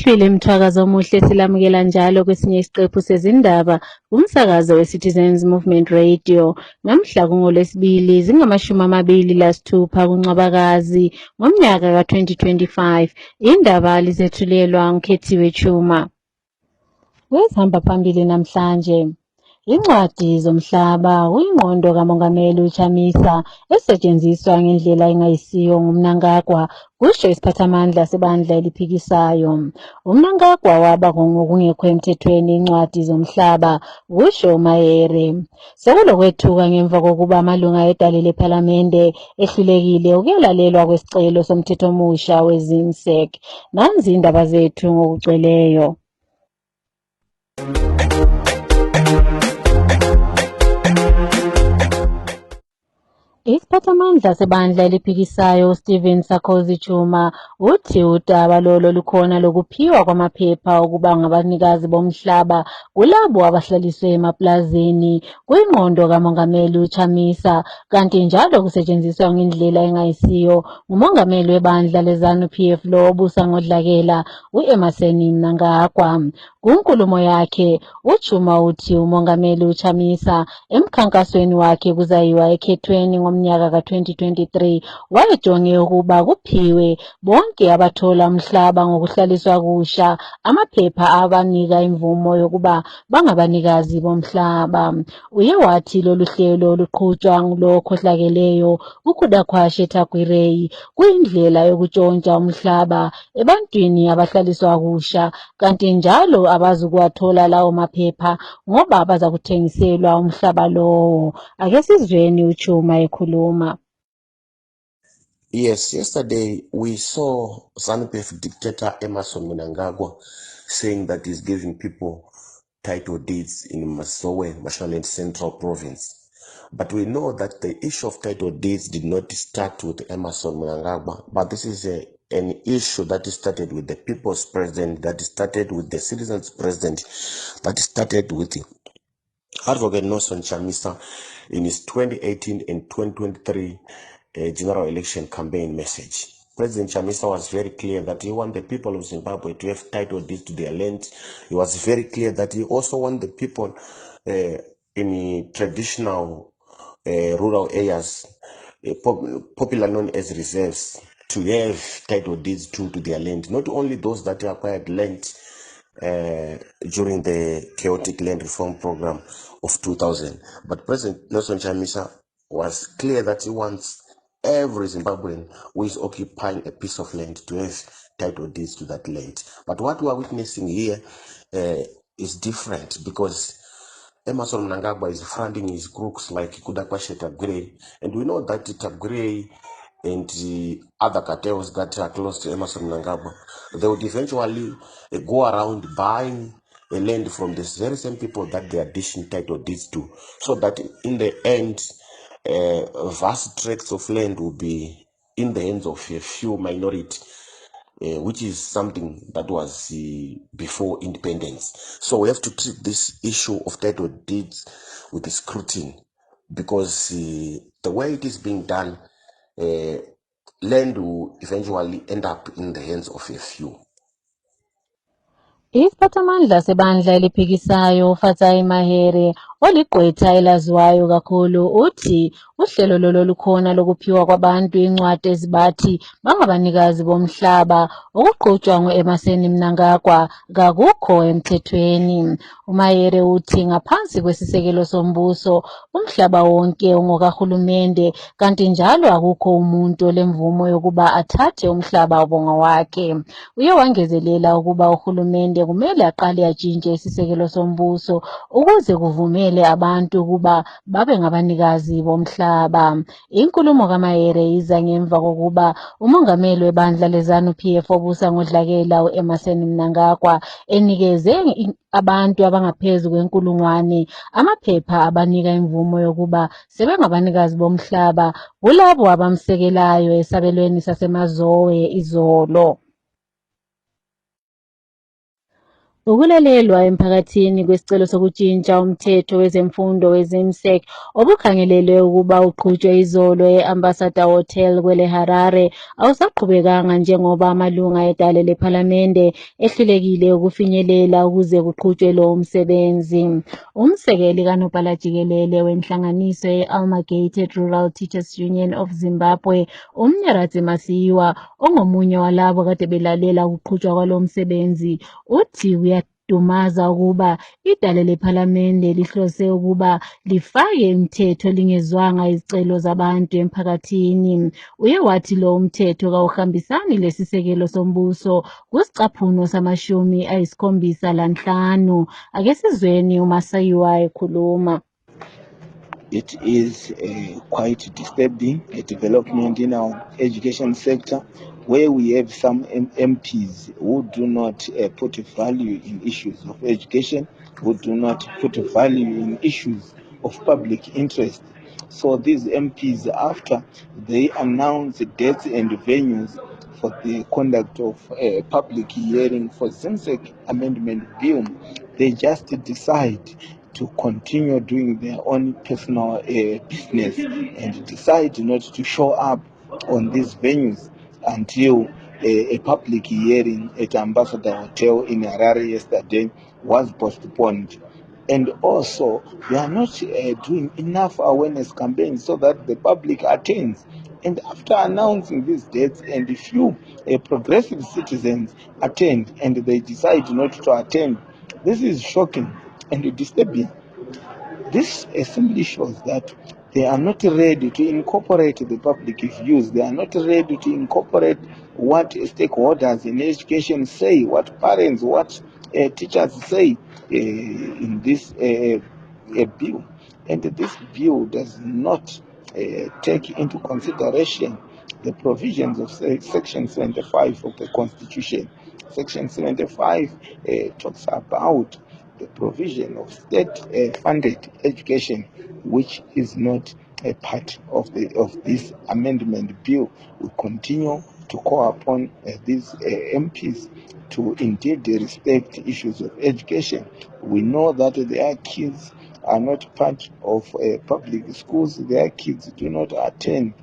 Sithwele imthwakazo omuhle silamukela njalo kwesinye isiqephu sezindaba kumsakazo we-Citizens Movement Radio namhla kungoLwesibili zingama-26 kuNcwabakazi ngomnyaka ka-2025. Indaba lizethulelwa nguKhethiwe Chuma. Wezihamba phambili namhlanje. Incwadi zomhlaba uyingqondo kaMongameli uChamisa esetshenziswa ngendlela engayisiyo nguMnangagwa, kusho isiphathamandla sebandla eliphikisayo. UMnangagwa waba ngokungekho emthethweni incwadi zomhlaba, kusho uMayere. Sekulokwethuka ngemva kokuba amalunga edale lephalamende ehlulekile ukuyalalelwa kwesicelo somthetho omusha weZIMSEC. Nanzi indaba zethu ngokugcweleyo. Isiphathamandla sebandla eliphikisayo Stephen Sarkozy Chuma uthi udaba lolo lukhona lokuphiwa kwamaphepha okuba ngabanikazi bomhlaba kulabo abahlaliswe emaplazini kuyingqondo kaMongameli uChamisa, kanti njalo kusetshenziswa ngendlela engayisiyo ngumongameli webandla leZANU-PF lo obusa ngodlakela u-Emmerson Mnangagwa. Kunkulumo yakhe uChuma uthi umongameli uChamisa emkhankasweni wakhe kuzayiwa ekhethweni ngomnyaka ka-2023 wayejonge ukuba kuphiwe bonke abathola umhlaba ngokuhlaliswa kusha amaphepha abanika imvumo yokuba bangabanikazi bomhlaba. Uye wathi lolu hlelo luqhutshwa ngulo khohlakeleyo uKhudakhwashe Thakwireyi kuyindlela yokutshontsha umhlaba ebantwini abahlaliswa kusha, kanti njalo abazukuwathola lawo maphepha ngoba baza kuthengiselwa umhlaba lowo. Ake sizweni uChuma ekhuluma. Yes, yesterday we saw ZANU-PF dictator Emmerson Mnangagwa saying that he's giving people title deeds in Masowe, Mashonaland Central Province. But we know that the issue of title deeds did not start with Emmerson Mnangagwa, but this is an issue that started with the people's president, that started with the citizens' president, that started with Advocate Nelson Chamisa in his 2018 and 2023 general election campaign message. President Chamisa was very clear that he wanted the people of Zimbabwe to have title deeds to their land. He was very clear that he also wanted the people in traditional rural areas, popular known as reserves, to have title deeds to their land. Not only those that acquired land during the chaotic land reform program of 2000, but President Nelson Chamisa was clear that he wants every Zimbabwean who is occupying a piece of land to have title deeds to that land. But what we are witnessing here is different, because Emmerson Mnangagwa is funding his crooks like Kudakwashe Thakwireyi, and we know that Thakwireyi and the other cartels that are close to Emmerson Mnangagwa, they would eventually go around buying a land from the very same people that they are dishing title deeds to, so that in the end, vast tracts of land will be in the hands of a few minority, which is something that was before independence. So we have to treat this issue of title deeds with scrutiny, because the way it is being done, land will eventually end up in the hands of a few. Isiphathamandla sebandla eliphikisayo uFatsai Mahere oligqwetha elaziwayo kakhulu uthi uhlelo lolo lukhona lokuphiwa kwabantu incwadi ezibathi bangabanikazi bomhlaba okuqhutshwa ngu-Emmerson Mnangagwa kakukho emthethweni. uMahere uthi ngaphansi kwesisekelo sombuso umhlaba wonke ungokahulumende, kanti njalo akukho umuntu olemvumo yokuba athathe umhlaba obongowakhe. Uye wangezelela ukuba uhulumende kumele aqale atshintshe isisekelo sombuso ukuze kuvumele abantu ukuba babe ngabanikazi bomhlaba. Inkulumo kaMahere iza ngemva kokuba umongameli webandla leZANU-PF obusa ngodlakela u-Emmerson Mnangagwa enikeze abantu abangaphezu kwenkulungwane amaphepha abanika imvumo yokuba sebengabanikazi bomhlaba kulabo abamsekelayo esabelweni sasemazowe izolo. Ukulalelwa emphakathini kwesicelo sokutshintsha umthetho wezemfundo weZIMSEC obukhangelelwe ukuba uqhutshwe izolo e-Ambassador Hotel kwele Harare awusaqhubekanga njengoba amalunga edale lephalamende ehlulekile ukufinyelela ukuze kuqhutshwe lo msebenzi. Umsekeli kanobhala jikelele wenhlanganiso ye-Amalgamated Rural Teachers Union of Zimbabwe, uMnyaradzi Masiyiwa, ongomunye walabo kade belalela ukuqhutshwa kwalo msebenzi, uthi kuyadumaza ukuba idale lephalamende lihlose ukuba lifake imithetho lingezwanga izicelo zabantu emphakathini. Uye wathi lo umthetho kawuhambisani lesisekelo sombuso kusicaphuno sama-75. Ake sizweni uMasayiwa ekhuluma. It is quite disturbing a development in our education sector where we have some MPs who do not put value in issues of education, who do not put value in issues of public interest. So these MPs, after they announce dates and venues for the conduct of a public hearing for ZIMSEC amendment bill, they just decide to continue doing their own personal business and decide not to show up on these venues until a public hearing at Ambassador Hotel in Harare yesterday was postponed. And also, they are not doing enough awareness campaigns so that the public attends. And after announcing these dates, and a few progressive citizens attend, and they decide not to attend, this is shocking and disturbing. This simply shows that they are not ready to incorporate the public views. They are not ready to incorporate what stakeholders in education say, what parents, what teachers say in this bill. And this bill does not take into consideration the provisions of Section 75 of the Constitution. Section 75 talks about the provision of state-funded education, which is not a part of this amendment bill. We continue to call upon these MPs to indeed respect issues of education. We know that their kids are not part of public schools. Their kids do not attend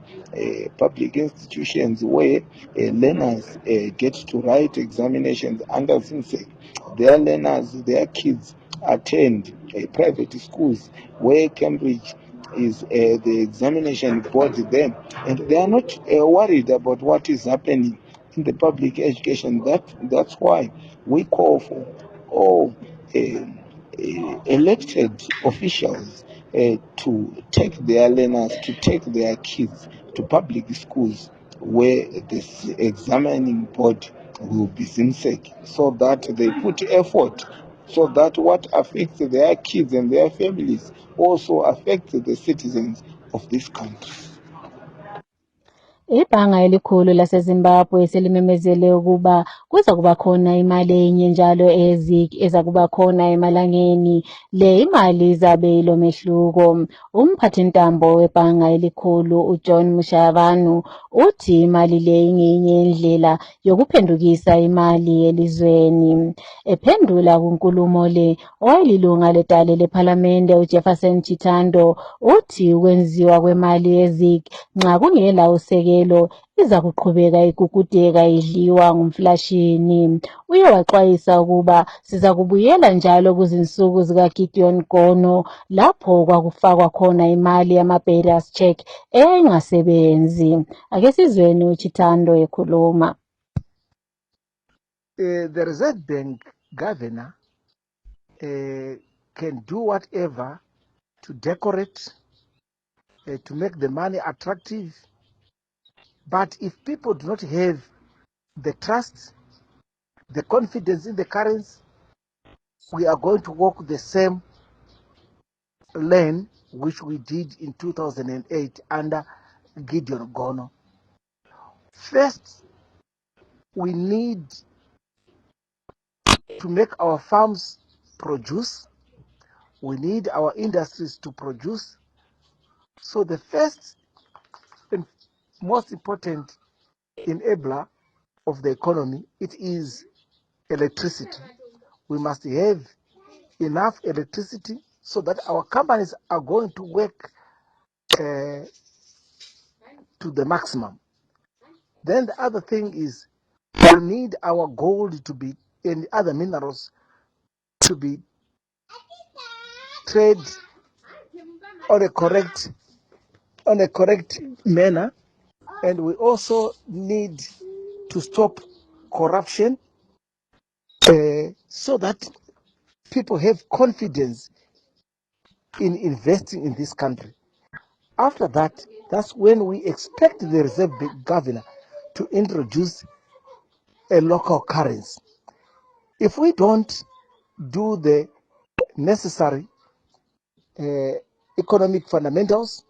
public institutions where learners get to write examinations under ZIMSEC. Their learners, their kids attend private schools where Cambridge is the examination board there, and they are not worried about what is happening in the public education. That's why we call for all elected officials to take their learners, to take their kids to public schools where this examining board will be ZIMSEC, so that they put effort, so that what affects their kids and their families also affects the citizens of this country. Ibhanga elikhulu laseZimbabwe selimemezele ukuba kuza kuba khona imali enye njalo eza kuba khona emalangeni. Le imali izabe ilomehluko. Umphathintambo webhanga elikhulu uJohn Mushavanu uthi imali le ingenye indlela yokuphendukisa imali elizweni. Ephendula kunkulumo le, owayelilunga ledale lephalamende uJefferson Chitando uthi ukwenziwa kwemali yeZIG nxa kungela usekelo iza kuqhubeka igugudeka idliwa ngumflashini. Uye waxwayisa ukuba siza kubuyela njalo kuzinsuku zikaGideon Gono lapho kwakufakwa khona imali yama-bearers check engasebenzi. Ake sizweni uChitando ekhuluma. The Reserve Bank governor can do whatever to decorate, to make the money attractive. But if people do not have the trust, the confidence in the currency, we are going to walk the same lane which we did in 2008 under Gideon Gono. First, we need to make our farms produce. We need our industries to produce. So the first and most important enabler of the economy, it is electricity. we must have enough electricity so that our companies are going to work to the maximum. Then the other thing is we need our gold to be and other minerals to be traded on a correct manner, and we also need to stop corruption so that people have confidence in investing in this country. After that, that's when we expect the Reserve Governor to introduce a local currency. If we don't do the necessary economic fundamentals,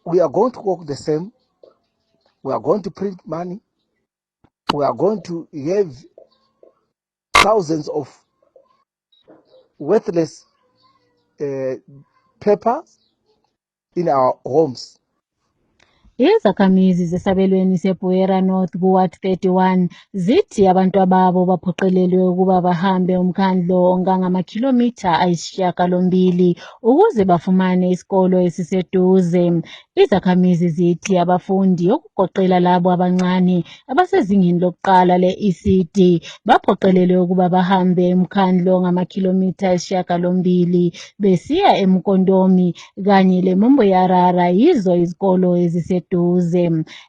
we are going to work the same. We are going to print money. We are going to have thousands of worthless papers in our homes. Izakhamizi zesabelweni seBuera North kuWard 31 zithi abantu ababo baphoqelelwe ukuba bahambe umkhandlo ongangama-kilomitha ayisishiyagalombili ukuze bafumane isikolo esiseduze. Izakhamizi zithi abafundi okugoqela labo abancane abasezingeni lokuqala le-ECD baphoqelelwe ukuba bahambe umkhandlo ongama-kilomitha ayisishiyagalombili besiya eMkondomi kanye leMomboyarara yizo izikolo eziseduze.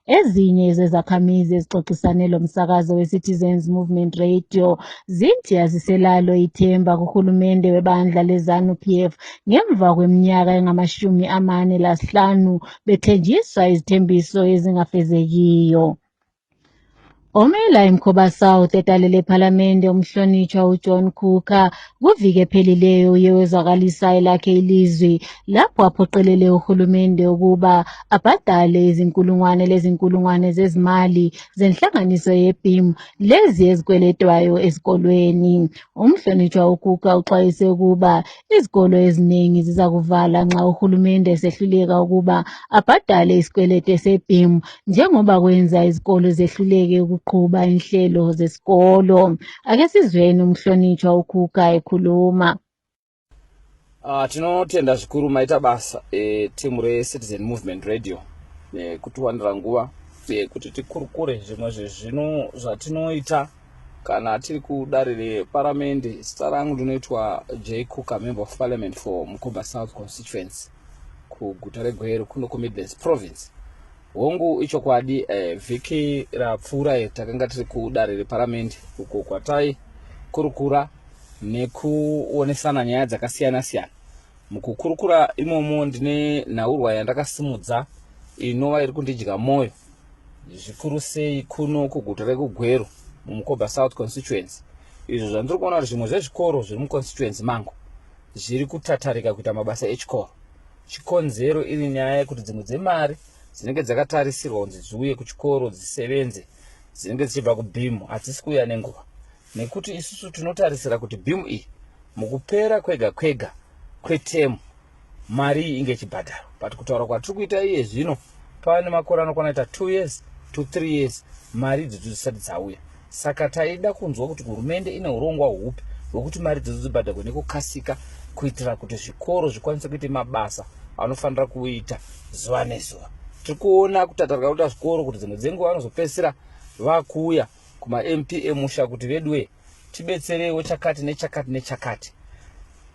Ezinye zezakhamizi ezixoxisane lomsakazo we-Citizens Movement Radio zithi aziselalo ithemba kuhulumende webandla leZANU-PF ngemva kweminyaka engama-45 bethenjiswa izithembiso ezingafezekiyo. Omela eMkhoba South etalele ePhalamende umhlonitshwa uJohn Khuka kuviki ephelileyo uye wezwakalisa elakhe ilizwi lapho aphoqelele uhulumende ukuba abhadale izinkulungwane zezimali zenhlanganiso yeBIM lezi ezikweletwayo ezikolweni. Umhlonitshwa uKhuka uxwayise ukuba izikolo eziningi ziza kuvala nxa uhulumende esehluleka ukuba abhadale isikweleto seBIM njengoba kwenza izikolo zehluleke ukuqhuba inhlelo zesikolo. Ake sizweni umhlonitshwa uKhuka ekhuluma. Tinotenda zvikuru maita basa timu reCitizen Movement Radio kutiwanira nguva kuti tikurukure zvimwe zvezvino zvatinoita kana tiri kudare reparamende. Zita rangu rinoitwa J Khuka, Member of Parliament for Mkhoba South Constituency kuguta reGweru kuno kuMidlands Province. Hongu ichokwadi vhiki rapfuura takanga tiri kudare reparamende uko kwatai kurukura nekuonesana nyaya dzakasiyana siyana. Mukukurukura imomo ndine nhaurwa yandakasimudza inova iri kundidya moyo zvikuru sei kuno kuguta reGweru muMkhoba South Constituency. Izvo zvandiri kuona kuti zvimwe zvezvikoro zviri muconstituency mangu zviri kutatarika kuita mabasa echikoro. Chikonzero iri nyaya yekuti dzimwe dzemari dzinenge dzakatarisirwa kunzi dziuye kuchikoro dzisevenze dzinenge dzichibva kuBIM hadzisi kuuya nenguva, nekuti isusu tinotarisira kuti BIM iyi mukupera kwega kwetemu mari iyi inge ichibhadharwa. But kutaura kwatiri kuita iye zvino pane makore anokwana kuita 2 years to 3 years mari idzodzo dzisati dzauya. Saka taida kunzwa kuti hurumende ine urongwa hupi hwekuti mari idzodzo dzibhadharwe nekukasika kuitira kuti zvikoro zvikwanise kuita mabasa anofanira kuita zuva nezuva. Tiri kuona kutatarika kuita zvikoro kuti dzimwe dzenguva vanozopedzisira vakuuya kuma-MP emusha kuti vedwe tibetserewo chakati nechakati.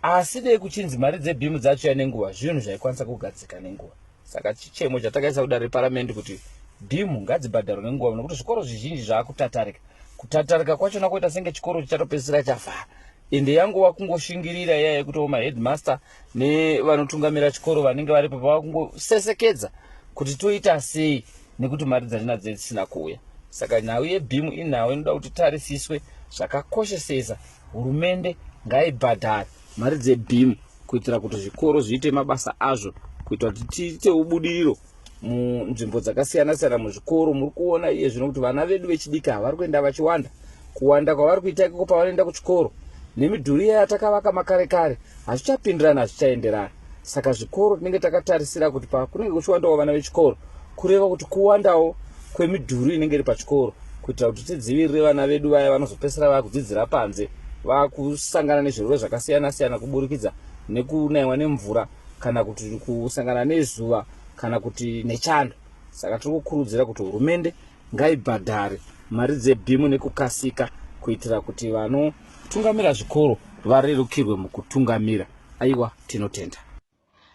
Asi dei kuchinzi mari dzeBIM dzachiuya nenguva zvinhu zvaikwanisa kugadzika nenguva. Saka chichemo chatakaisa kudare reparamende kuti BIM ngadzibhadharwe nenguva nekuti zvikoro zvizhinji zvakutatarika. Kutatarika kwachona kuita senge chikoro chichatopedzisira chavhara. Ende yanguva kungoshingirira iya yekuti maheadmaster nevanotungamira chikoro vanenge varipo vakungosesekedza kuti toita sei nekuti mari dzatinadzo dzisina kuuya. Saka nhau yeBIM inhau inoda kuti tarisiswe zvakakoshesesa. Hurumende ngaibhadhare mari dzeBIM kuitira kuti zvikoro zviite mabasa azvo, kuitira kuti tiite ubudiriro munzvimbo dzakasiyana siyana muzvikoro. Muri kuona iye zvino kuti vana vedu vechidiki havari kuenda vachiwanda. Kuwanda kwavari kuita ikoko pavanoenda kuchikoro nemidhuri yatakavaka makare hazvichapindirana, hazvichaenderana. Saka zvikoro tinenge takatarisira kuti pakunenge kuchiwandawo vana vechikoro kureva kuti kuwandawo kwemidhuri inenge iri pachikoro kuitira kuti tidzivirire vana vedu vaya vanozopedzisira vakudzidzira panze vakusangana nezvirwere zvakasiyana siyana kuburikidza nekunaiwa nemvura kana kuti kusangana nezuva kana kuti nechando. Saka tiri kukurudzira kuti hurumende ngaibhadhare mari dzebhimu nekukasika kuitira kuti vanotungamira zvikoro varerukirwe mukutungamira. Aiwa, tinotenda.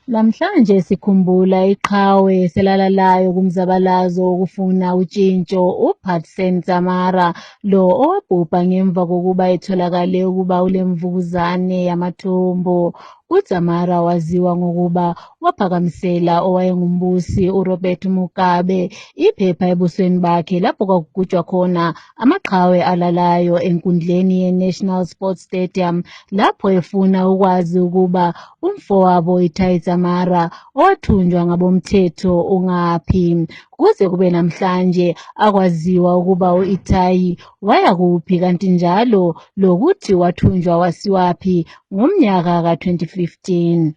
Namhlanje sikhumbula iqhawe selalalayo kumzabalazo wokufuna utshintsho uPatson Zamara, lo owabhubha ngemva kokuba etholakale ukuba ulemvukuzane yamathumbu. uZamara waziwa ngokuba waphakamisela owayengumbusi uRobert Mugabe iphepha ebusweni bakhe lapho kwakugujwa khona amaqhawe alalayo enkundleni ye-National Sports Stadium, lapho efuna ukwazi ukuba umfowabo iTai Zamara owathunjwa ngabomthetho ungaphi. Kuze kube namhlanje akwaziwa ukuba uItai waya kuphi kanti njalo lokuthi wathunjwa wasiwaphi ngomnyaka ka-2015.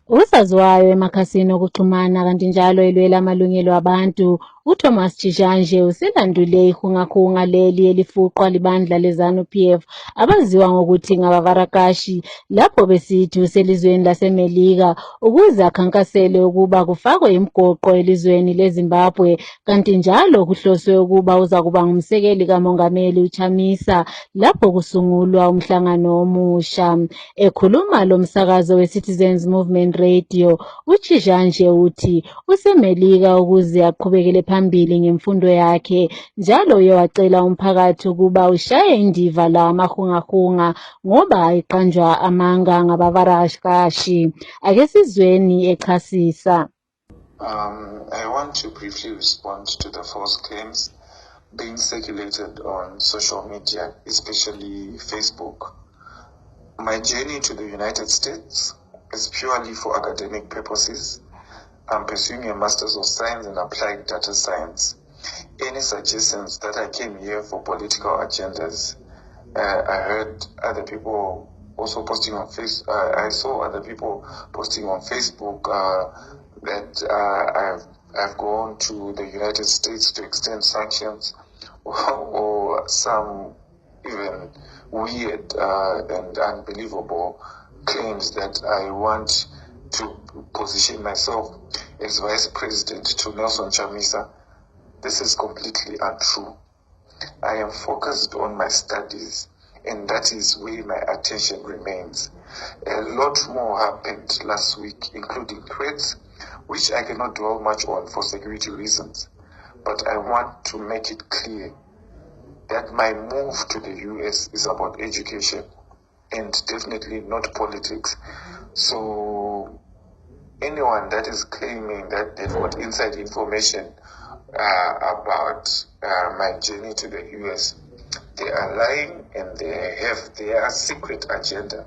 Usaziwayo emakhasini okuxhumana kanti njalo elwela amalungelo abantu, uThomas Chijanje uselandule ihungahunga leli elifuqwa libandla leZANU-PF abaziwa ngokuthi ngabavarakashi lapho besithi uselizweni laseMelika ukuze akhankasele ukuba kufakwe imigoqo elizweni leZimbabwe kanti njalo kuhloswe ukuba uza kuba ngumsekeli kamongameli uChamisa lapho kusungulwa umhlangano omusha. Ekhuluma lo msakazo we-Citizens Movement Radio, uChijanje uthi useMelika ukuze aqhubekele phambili ngemfundo yakhe, njalo uye wacela umphakathi ukuba ushaye indiva la amahungahunga ngoba iqanjwa amanga ngabavarakashi. Ake sizweni echasisa. I want to briefly respond to the false claims being circulated on social media, especially Facebook. My journey to the United States is purely for academic purposes. I'm pursuing a Master's of Science in Applied Data Science. Any suggestions that I came here for political agendas, I heard other people also posting on Facebook. I saw other people posting on Facebook that I've gone to the United States to extend sanctions, or some even weird and unbelievable claims that I want to position myself as Vice President to Nelson Chamisa. This is completely untrue. I am focused on my studies, and that is where my attention remains. A lot more happened last week, including threats, which I cannot dwell much on for security reasons. But I want to make it clear that my move to the US is about education and definitely not politics. So anyone that is claiming that they've got inside information about my journey to the US, they are lying, and they have their secret agenda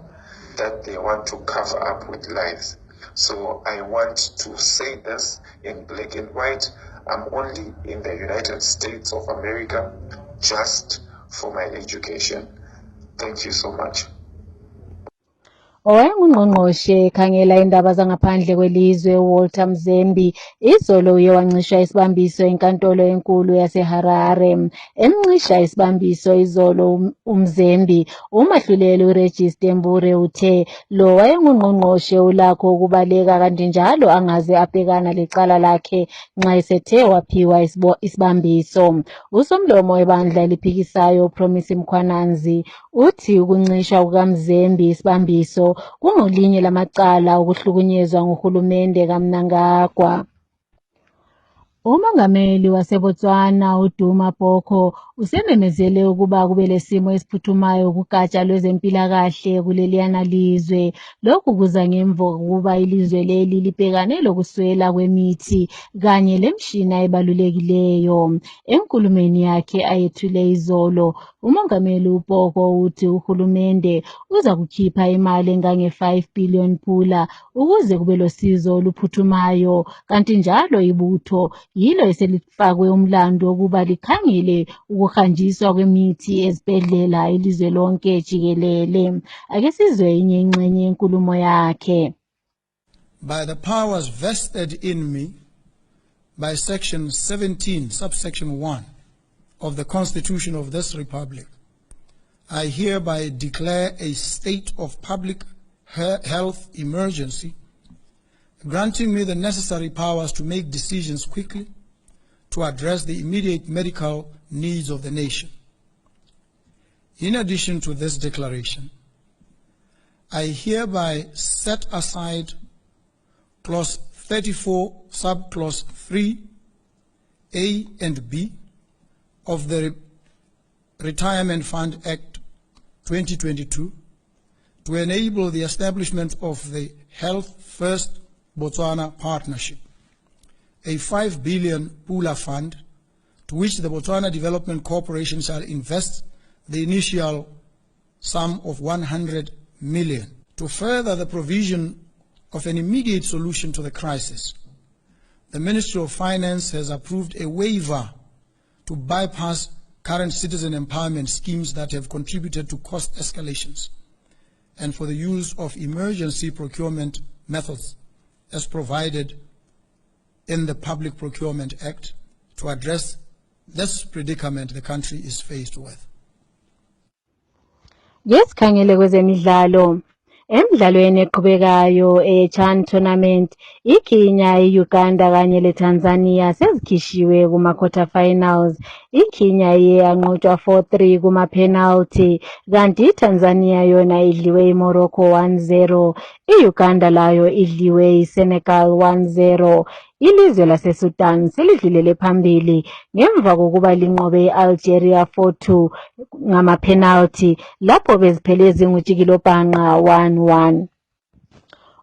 that they want to cover up with lies. So I want to say this in black and white. I'm only in the United States of America just for my education. Thank you so much. Owayengungqongqoshe ekhangela indaba zangaphandle kwelizwe uWalter Mzembi izolo uye wancishwa isibambiso enkantolo enkulu yaseHarare. Emncisha isibambiso izolo uMzembi, umahluleli uRegis Tembure uthe lo wayengungqongqoshe ulakho ukubaleka kanti njalo angaze abhekana lecala lakhe nxa esethe waphiwa isibambiso. Usomlomo webandla eliphikisayo Promise Mkhwananzi uthi ukuncishwa kukaMzembi isibambiso kungolinye lamacala okuhlukunyezwa nguhulumende kaMnangagwa. Umongameli waseBotswana uDuma Boko usememezele ukuba kube lesimo esiphuthumayo kugatsha lwezempilakahle kuleliyana lizwe. Lokhu kuza ngemva kokuba ilizwe leli libhekane lokuswela kwemithi kanye lemshina ebalulekileyo. Enkulumeni yakhe ayethule izolo, umongameli uBoko uthi uhulumende uza kukhipha imali engange-5 billion pula ukuze kube losizo oluphuthumayo, kanti njalo ibutho yilo eselifakwe umlando wokuba likhangele ukuhanjiswa kwemithi ezibhedlela ilizwe lonke jikelele. Ake sizwe enye ingxenye yenkulumo yakhe. By the powers vested in me by Section 17, subsection 1 of the Constitution of this Republic, I hereby declare a state of public health emergency, granting me the necessary powers to make decisions quickly to address the immediate medical needs of the nation. In addition to this declaration, I hereby set aside Clause 34, Subclause 3, A and B of the Retirement Fund Act 2022 to enable the establishment of the Health First Botswana Partnership, a 5 billion Pula fund to which the Botswana Development Corporation shall invest the initial sum of 100 million. To further the provision of an immediate solution to the crisis, the Ministry of Finance has approved a waiver to bypass current citizen empowerment schemes that have contributed to cost escalations, and for the use of emergency procurement methods as provided in the Public Procurement Act to address this predicament the country is faced with. Ngesikhangele kwezemidlalo, emidlalweni eqhubekayo eChan Tournament, iKenya, iUganda kanye leTanzania sezikhishiwe kuma-quarter finals. iKenya iye yanqotshwa 4-3 kuma-penalty, kanti iTanzania yona idliwe iMorocco 1-0. iUganda layo idliwe iSenegal 1-0. Ilizwe laseSudan selidlulele phambili ngemva kokuba linqobe iAlgeria 4-2 ngama-penalty lapho beziphele zingutshikilobhanqa 1-1.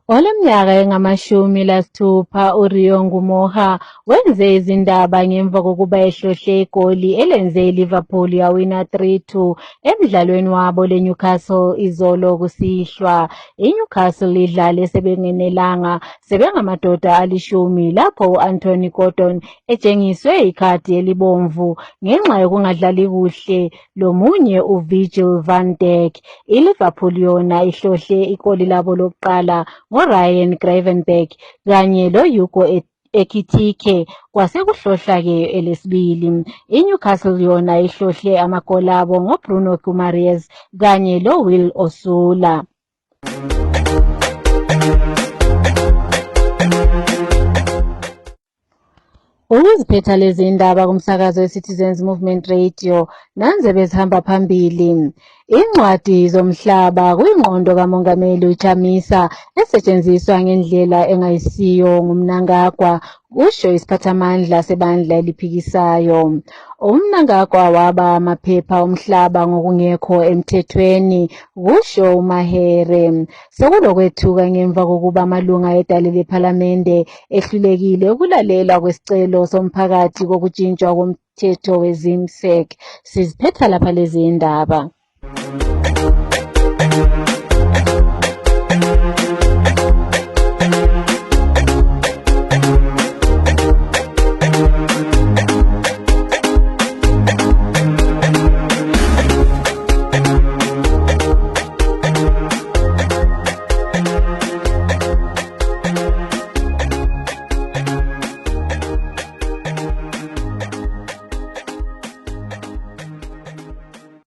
Oleminyaka engama-60 uRio Ngumoha wenze izindaba ngemva kokuba ehlohle igoli elenze iLiverpool yawina 3-2 emidlalweni wabo leNewcastle izolo kusihlwa. iNewcastle idlale sebengenelanga sebengamadoda 10 lapho uAnthony Gordon etshengiswe ikhadi elibomvu ngenxa yokungadlali kuhle lomunye uVirgil van Dijk. iLiverpool yona ihlohle igoli labo lokuqala Ryan Gravenberch kanye loHugo Ekitike kwasekuhlohla-ke elesibili. iNewcastle yona ihlohle amagoli abo ngoBruno Guimaraes kanye loWill Osula. Ukuziphetha lezi ndaba kumsakazo weCitizens Movement Radio nanze bezihamba phambili. Incwadi zomhlaba kuyingqondo kaMongameli uChamisa esetshenziswa ngendlela engayisiyo nguMnangagwa, kusho isiphathamandla sebandla eliphikisayo. uMnangagwa waba amaphepha omhlaba ngokungekho emthethweni, kusho uMahere. Sekulokwethuka ngemva kokuba amalunga edale lephalamende ehlulekile ukulalela kwesicelo somphakathi kokutshintshwa komthetho weZIMSEC. Siziphetha lapha lezi ndaba.